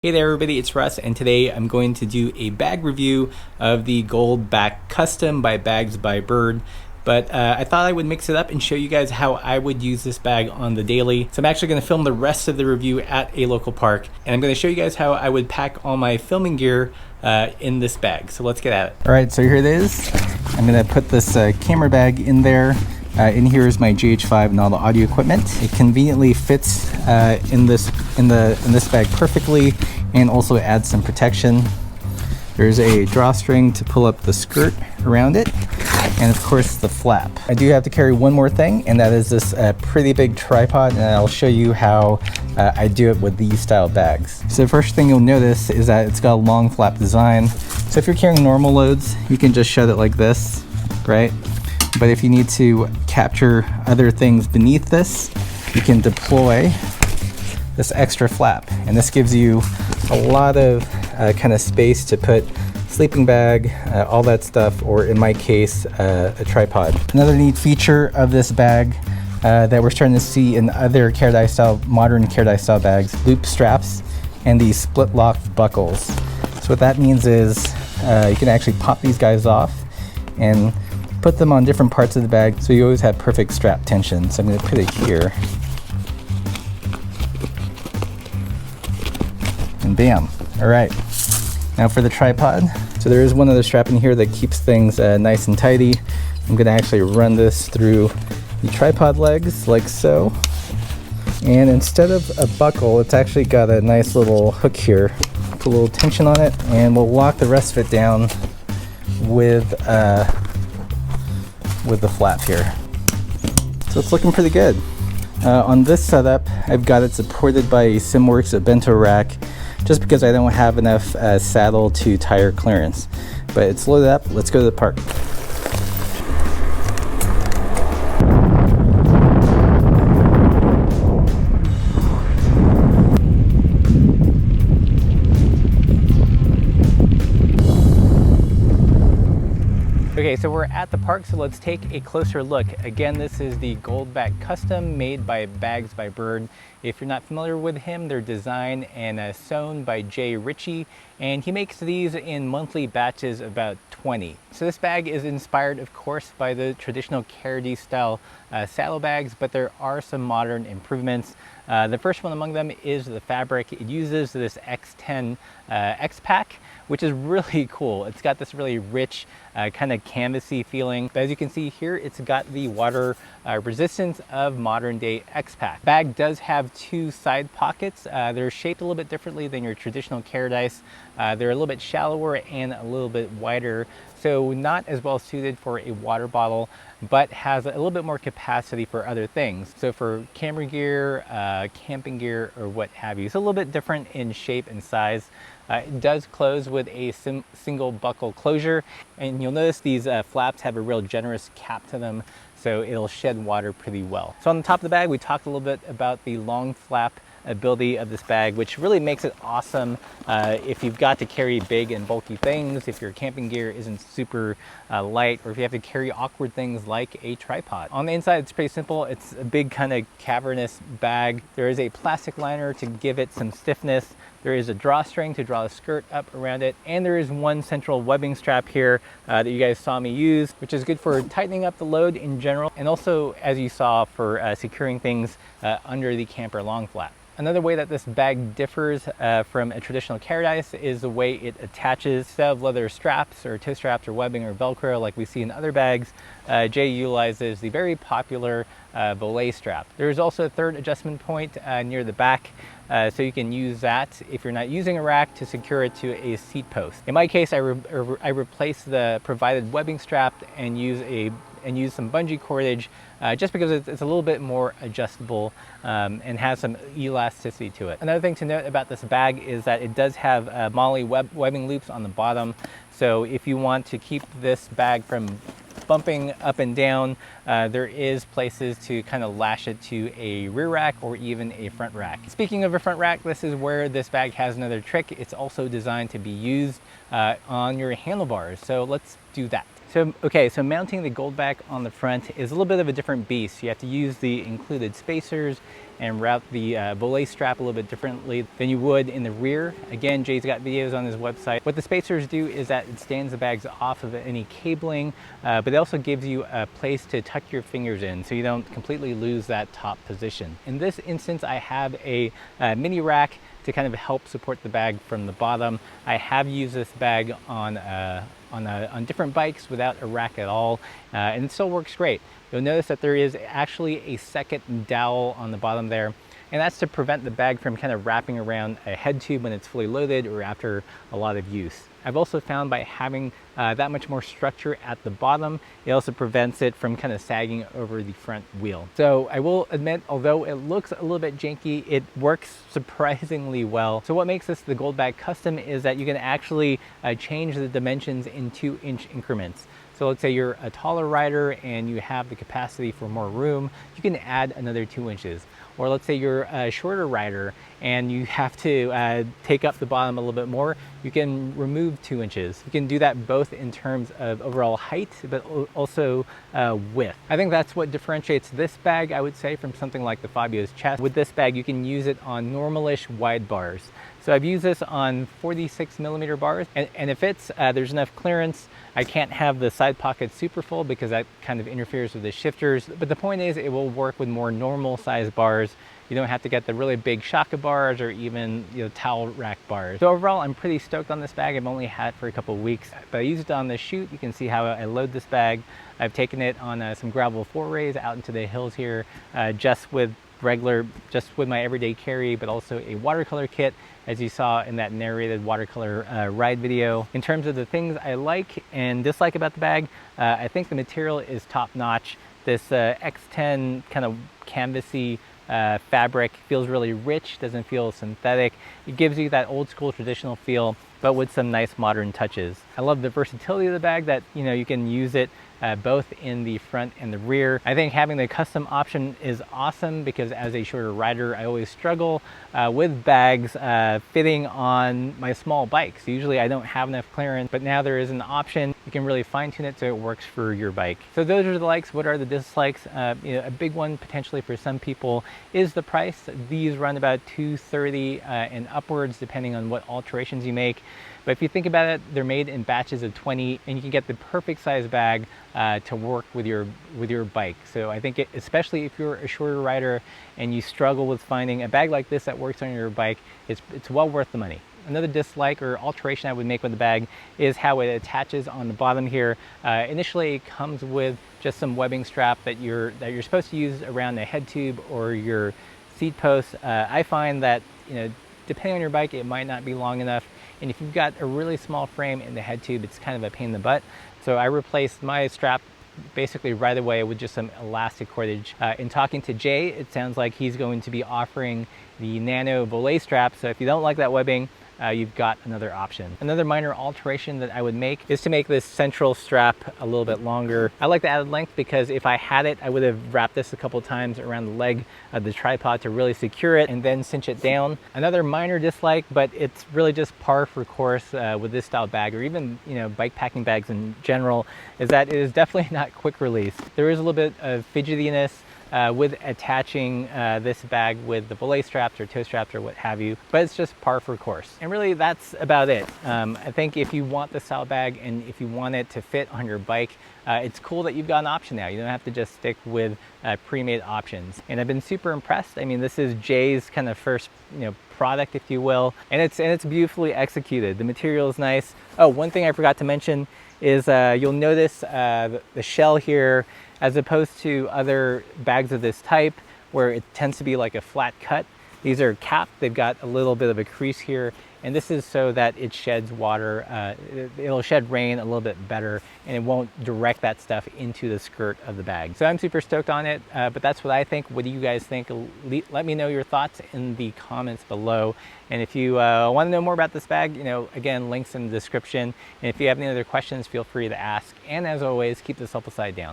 Hey there everybody, it's Russ, and today I'm going to do a bag review of the Goldback Custom by BagsxBird. But I thought I would mix it up and show you guys how I would use this bag on the daily. So I'm actually going to film the rest of the review at a local park, and I'm going to show you guys how I would pack all my filming gear in this bag. So let's get at it. All right, so here it is. I'm going to put this camera bag in there. In here is my GH5 and all the audio equipment. It conveniently fits in this bag perfectly, and also adds some protection. There's a drawstring to pull up the skirt around it, and of course the flap. I do have to carry one more thing, and that is this pretty big tripod, and I'll show you how I do it with these style bags. So the first thing you'll notice is that it's got a long flap design. So if you're carrying normal loads, you can just shut it like this, right? But if you need to capture other things beneath this, you can deploy this extra flap, and this gives you a lot of kind of space to put sleeping bag, all that stuff, or in my case, a tripod. Another neat feature of this bag that we're starting to see in other Carradice style, modern Carradice style bags, loop straps and these split lock buckles. So what that means is you can actually pop these guys off and put them on different parts of the bag, so you always have perfect strap tension. So I'm going to put it here, and bam. All right, now for the tripod. So there is one other strap in here that keeps things nice and tidy. I'm going to actually run this through the tripod legs like so, and instead of a buckle, it's actually got a nice little hook here. Put a little tension on it, and we'll lock the rest of it down with the flap here. So it's looking pretty good. On this setup, I've got it supported by a SimWorks bento rack, just because I don't have enough saddle to tire clearance. But it's loaded up. Let's go to the park. Okay, so we're at the park, so let's take a closer look. Again, this is the Goldback Custom made by BagsxBird. If you're not familiar with him, they're designed and sewn by Jay Ritchie, and he makes these in monthly batches, about 20. So this bag is inspired, of course, by the traditional Carradice style saddlebags, but there are some modern improvements. The first one among them is the fabric. It uses this X10 X-Pack, which is really cool. It's got this really rich kind of canvasy feeling. But as you can see here, it's got the water resistance of modern day X-Pack. Bag does have two side pockets. They're shaped a little bit differently than your traditional Carradice. They're a little bit shallower and a little bit wider, so not as well suited for a water bottle, but has a little bit more capacity for other things. So for camera gear, camping gear, or what have you. It's a little bit different in shape and size. It does close with a single buckle closure, and you'll notice these flaps have a real generous cap to them, so it'll shed water pretty well. So on the top of the bag, we talked a little bit about the long flap ability of this bag, which really makes it awesome if you've got to carry big and bulky things, if your camping gear isn't super light, or if you have to carry awkward things like a tripod. On the inside, it's pretty simple. It's a big kind of cavernous bag. There is a plastic liner to give it some stiffness. There is a drawstring to draw the skirt up around it, and there is one central webbing strap here that you guys saw me use, which is good for tightening up the load in general, and also, as you saw, for securing things under the camper long flap. Another way that this bag differs from a traditional Carradice is the way it attaches. Instead of leather straps or toe straps or webbing or Velcro like we see in other bags, Jay utilizes the very popular belay strap. There is also a third adjustment point near the back, so you can use that if you're not using a rack to secure it to a seat post. In my case, I replaced the provided webbing strap and use some bungee cordage just because it's a little bit more adjustable and has some elasticity to it. Another thing to note about this bag is that it does have moly webbing loops on the bottom. So if you want to keep this bag from bumping up and down, there is places to kind of lash it to a rear rack or even a front rack. Speaking of a front rack, this is where this bag has another trick. It's also designed to be used on your handlebars. So let's do that. So mounting the Goldback on the front is a little bit of a different beast. You have to use the included spacers and route the belay strap a little bit differently than you would in the rear. Again, Jay's got videos on his website. What the spacers do is that it stands the bags off of any cabling, but it also gives you a place to tuck your fingers in so you don't completely lose that top position. In this instance, I have a mini rack to kind of help support the bag from the bottom. I have used this bag on different bikes without a rack at all, and it still works great. You'll notice that there is actually a second dowel on the bottom there, and that's to prevent the bag from kind of wrapping around a head tube when it's fully loaded or after a lot of use. I've also found by having that much more structure at the bottom, it also prevents it from kind of sagging over the front wheel. So I will admit, although it looks a little bit janky, it works surprisingly well. So what makes this the Goldback Custom is that you can actually change the dimensions in 2-inch increments. So let's say you're a taller rider and you have the capacity for more room, you can add another 2 inches. Or let's say you're a shorter rider and you have to take up the bottom a little bit more, you can remove 2 inches. You can do that both in terms of overall height, but also width. I think that's what differentiates this bag, I would say, from something like the Fabio's Chest. With this bag, you can use it on normalish wide bars. So I've used this on 46mm bars, and if it's there's enough clearance, I can't have the side pockets super full because that kind of interferes with the shifters. But the point is, it will work with more normal size bars. You don't have to get the really big Shaka bars or even towel rack bars. So overall, I'm pretty stoked on this bag. I've only had it for a couple of weeks, but I used it on the shoot. You can see how I load this bag. I've taken it on some gravel forays out into the hills here, just with my everyday carry, but also a watercolor kit, as you saw in that narrated watercolor ride video. In terms of the things I like and dislike about the bag, I think the material is top notch. This X10 kind of canvasy fabric feels really rich, doesn't feel synthetic. It gives you that old school traditional feel, but with some nice modern touches. I love the versatility of the bag, that you can use it both in the front and the rear. I think having the custom option is awesome because as a shorter rider, I always struggle with bags fitting on my small bikes. Usually I don't have enough clearance, but now there is an option. You can really fine tune it so it works for your bike. So those are the likes. What are the dislikes? A big one potentially for some people is the price. These run about $230 and upwards depending on what alterations you make. But if you think about it, they're made in batches of 20, and you can get the perfect size bag to work with your bike. So I think especially if you're a shorter rider and you struggle with finding a bag like this that works on your bike, it's well worth the money. Another dislike or alteration I would make with the bag is how it attaches on the bottom here. Initially, it comes with just some webbing strap that you're supposed to use around the head tube or your seat post. I find that depending on your bike, it might not be long enough. And if you've got a really small frame in the head tube, it's kind of a pain in the butt. So I replaced my strap basically right away with just some elastic cordage. In talking to Jay, it sounds like he's going to be offering the nano belay strap. So if you don't like that webbing, you've got another option. Another minor alteration that I would make is to make this central strap a little bit longer. I like the added length because if I had it, I would have wrapped this a couple times around the leg of the tripod to really secure it and then cinch it down. Another minor dislike, but it's really just par for course with this style bag, or even bike packing bags in general, is that it is definitely not quick release. There is a little bit of fidgetiness with attaching this bag with the belay straps or toe straps or what have you, but it's just par for course. And really that's about it. I think if you want the style bag and if you want it to fit on your bike, it's cool that you've got an option now. You don't have to just stick with pre-made options. And I've been super impressed. I mean, this is Jay's kind of first product, if you will, and it's beautifully executed. The material is nice. Oh, one thing I forgot to mention is you'll notice the shell here, as opposed to other bags of this type where it tends to be like a flat cut. These are capped. They've got a little bit of a crease here, and this is so that it sheds water. It'll shed rain a little bit better, and it won't direct that stuff into the skirt of the bag. So I'm super stoked on it, but that's what I think. What do you guys think? Let me know your thoughts in the comments below. And if you want to know more about this bag, again, links in the description. And if you have any other questions, feel free to ask. And as always, keep the self side down.